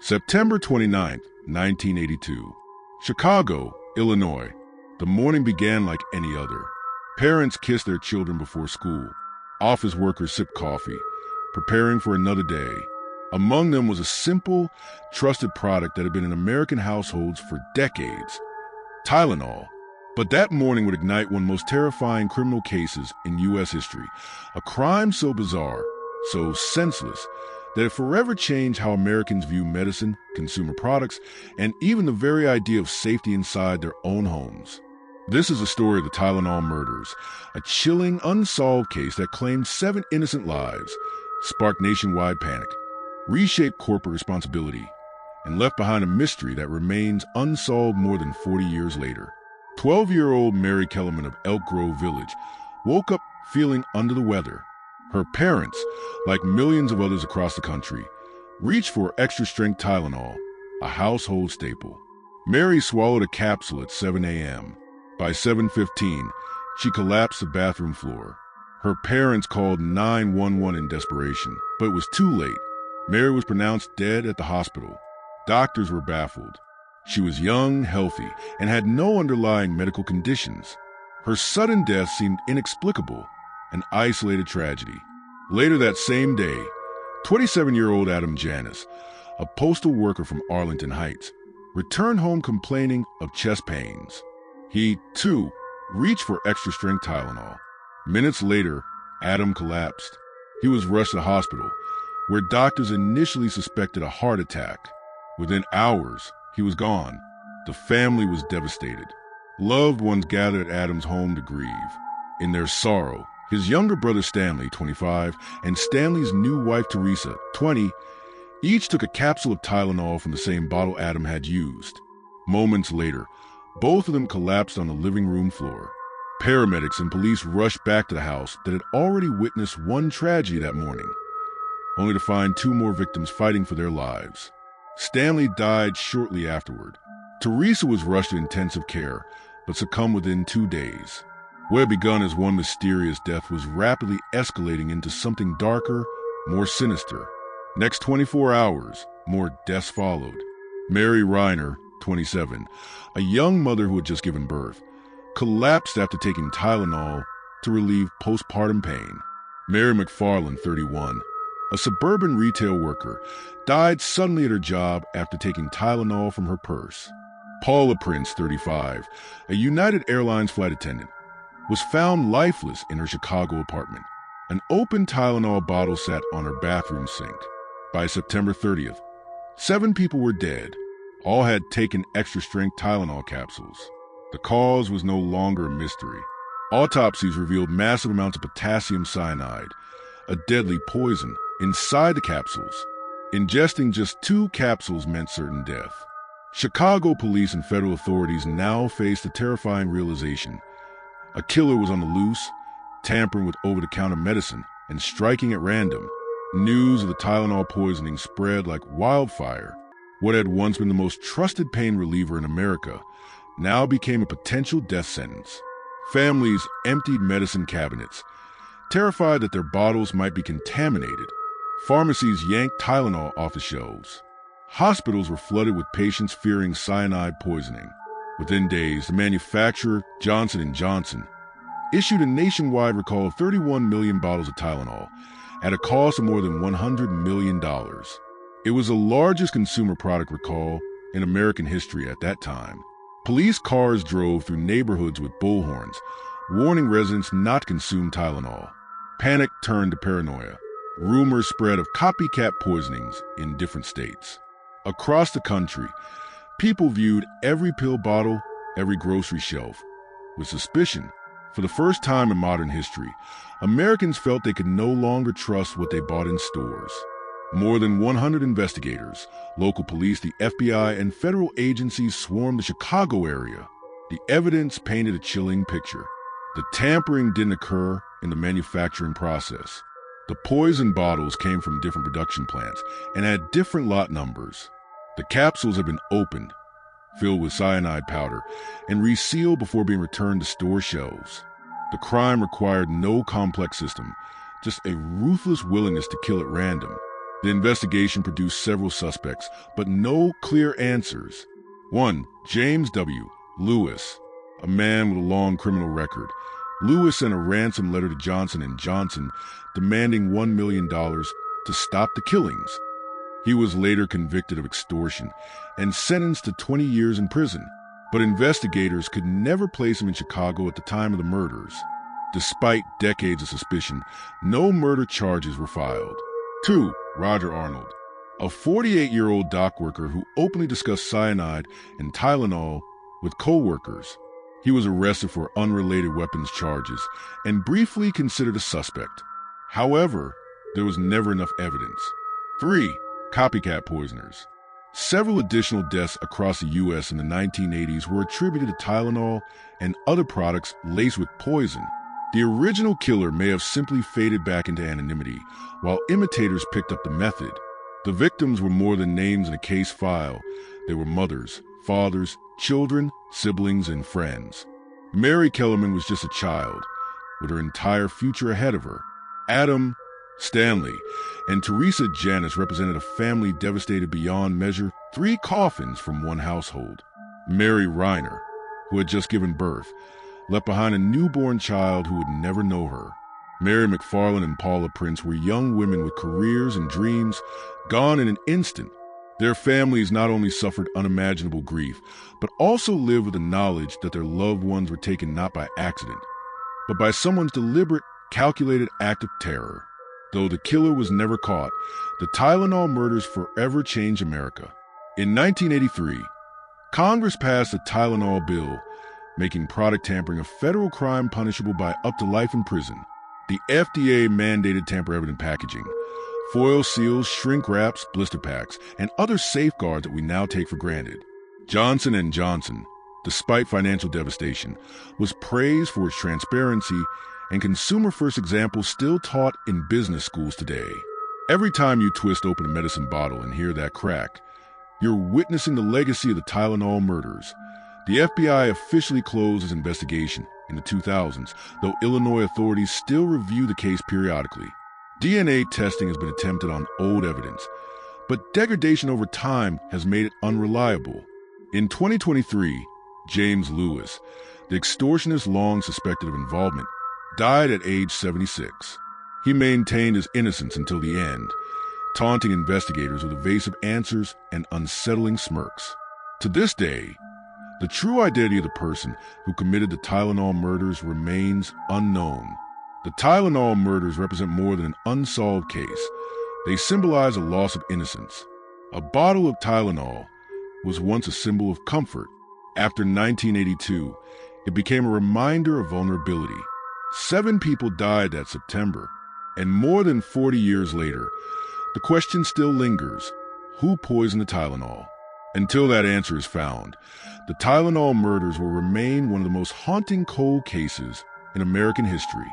September 29th, 1982. Chicago, Illinois. The morning began like any other. Parents kissed their children before school. Office workers sipped coffee, preparing for another day. Among them was a simple, trusted product that had been in American households for decades, Tylenol. But that morning would ignite one of the most terrifying criminal cases in U.S. history, a crime so bizarre, so senseless, that it forever changed how Americans view medicine, consumer products, and even the very idea of safety inside their own homes. This is the story of the Tylenol Murders, a chilling, unsolved case that claimed 7 innocent lives, sparked nationwide panic, reshaped corporate responsibility, and left behind a mystery that remains unsolved more than 40 years later. 12-year-old Mary Kellerman of Elk Grove Village woke up feeling under the weather. Her parents, like millions of others across the country, reached for Extra-Strength Tylenol, a household staple. Mary swallowed a capsule at 7 a.m. By 7:15, she collapsed to the bathroom floor. Her parents called 911 in desperation, but it was too late. Mary was pronounced dead at the hospital. Doctors were baffled. She was young, healthy, and had no underlying medical conditions. Her sudden death seemed inexplicable, an isolated tragedy. Later that same day, 27-year-old Adam Janus, a postal worker from Arlington Heights, returned home complaining of chest pains. He, too, reached for extra-strength Tylenol. Minutes later, Adam collapsed. He was rushed to the hospital, where doctors initially suspected a heart attack. Within hours, he was gone. The family was devastated. Loved ones gathered at Adam's home to grieve. In their sorrow, his younger brother Stanley, 25, and Stanley's new wife Teresa, 20, each took a capsule of Tylenol from the same bottle Adam had used. Moments later, both of them collapsed on the living room floor. Paramedics and police rushed back to the house that had already witnessed one tragedy that morning, only to find 2 more victims fighting for their lives. Stanley died shortly afterward. Teresa was rushed to intensive care, but succumbed within 2 days. What had begun as one mysterious death was rapidly escalating into something darker, more sinister. Next 24 hours, more deaths followed. Mary Reiner, 27, a young mother who had just given birth, collapsed after taking Tylenol to relieve postpartum pain. Mary McFarland, 31, a suburban retail worker, died suddenly at her job after taking Tylenol from her purse. Paula Prince, 35, a United Airlines flight attendant, was found lifeless in her Chicago apartment. An open Tylenol bottle sat on her bathroom sink. By September 30th, 7 people were dead. All had taken extra-strength Tylenol capsules. The cause was no longer a mystery. Autopsies revealed massive amounts of potassium cyanide, a deadly poison, inside the capsules. Ingesting just 2 capsules meant certain death. Chicago police and federal authorities now faced the terrifying realization: a killer was on the loose, tampering with over-the-counter medicine and striking at random. News of the Tylenol poisoning spread like wildfire. What had once been the most trusted pain reliever in America now became a potential death sentence. Families emptied medicine cabinets, terrified that their bottles might be contaminated. Pharmacies yanked Tylenol off the shelves. Hospitals were flooded with patients fearing cyanide poisoning. Within days, the manufacturer, Johnson & Johnson, issued a nationwide recall of 31 million bottles of Tylenol at a cost of more than $100 million. It was the largest consumer product recall in American history at that time. Police cars drove through neighborhoods with bullhorns, warning residents not to consume Tylenol. Panic turned to paranoia. Rumors spread of copycat poisonings in different states. Across the country, people viewed every pill bottle, every grocery shelf, with suspicion. For the first time in modern history, Americans felt they could no longer trust what they bought in stores. More than 100 investigators, local police, the FBI, and federal agencies swarmed the Chicago area. The evidence painted a chilling picture. The tampering didn't occur in the manufacturing process. The poison bottles came from different production plants and had different lot numbers. The capsules had been opened, filled with cyanide powder, and resealed before being returned to store shelves. The crime required no complex system, just a ruthless willingness to kill at random. The investigation produced several suspects, but no clear answers. 1. James W. Lewis, a man with a long criminal record. Lewis sent a ransom letter to Johnson & Johnson demanding $1 million to stop the killings. He was later convicted of extortion and sentenced to 20 years in prison, but investigators could never place him in Chicago at the time of the murders. Despite decades of suspicion, no murder charges were filed. 2. Roger Arnold, a 48-year-old dock worker who openly discussed cyanide and Tylenol with co-workers. He was arrested for unrelated weapons charges and briefly considered a suspect. However, there was never enough evidence. 3. Copycat poisoners. Several additional deaths across the U.S. in the 1980s were attributed to Tylenol and other products laced with poison. The original killer may have simply faded back into anonymity, while imitators picked up the method. The victims were more than names in a case file. They were mothers, fathers, children, siblings, and friends. Mary Kellerman was just a child, with her entire future ahead of her. Adam, Stanley, and Teresa Janus represented a family devastated beyond measure, 3 coffins from one household. Mary Reiner, who had just given birth, left behind a newborn child who would never know her. Mary McFarland and Paula Prince were young women with careers and dreams gone in an instant. Their families not only suffered unimaginable grief, but also lived with the knowledge that their loved ones were taken not by accident, but by someone's deliberate, calculated act of terror. Though the killer was never caught, the Tylenol murders forever changed America. In 1983, Congress passed the Tylenol bill, making product tampering a federal crime punishable by up to life in prison. The FDA mandated tamper-evident packaging, foil seals, shrink wraps, blister packs, and other safeguards that we now take for granted. Johnson & Johnson, despite financial devastation, was praised for its transparency and consumer-first examples still taught in business schools today. Every time you twist open a medicine bottle and hear that crack, you're witnessing the legacy of the Tylenol murders. The FBI officially closed its investigation in the 2000s, though Illinois authorities still review the case periodically. DNA testing has been attempted on old evidence, but degradation over time has made it unreliable. In 2023, James Lewis, the extortionist long suspected of involvement, died at age 76. He maintained his innocence until the end, taunting investigators with evasive answers and unsettling smirks. To this day, the true identity of the person who committed the Tylenol murders remains unknown. The Tylenol murders represent more than an unsolved case. They symbolize a loss of innocence. A bottle of Tylenol was once a symbol of comfort. After 1982, it became a reminder of vulnerability. 7 people died that September, and more than 40 years later, the question still lingers: who poisoned the Tylenol? Until that answer is found, the Tylenol murders will remain one of the most haunting cold cases in American history.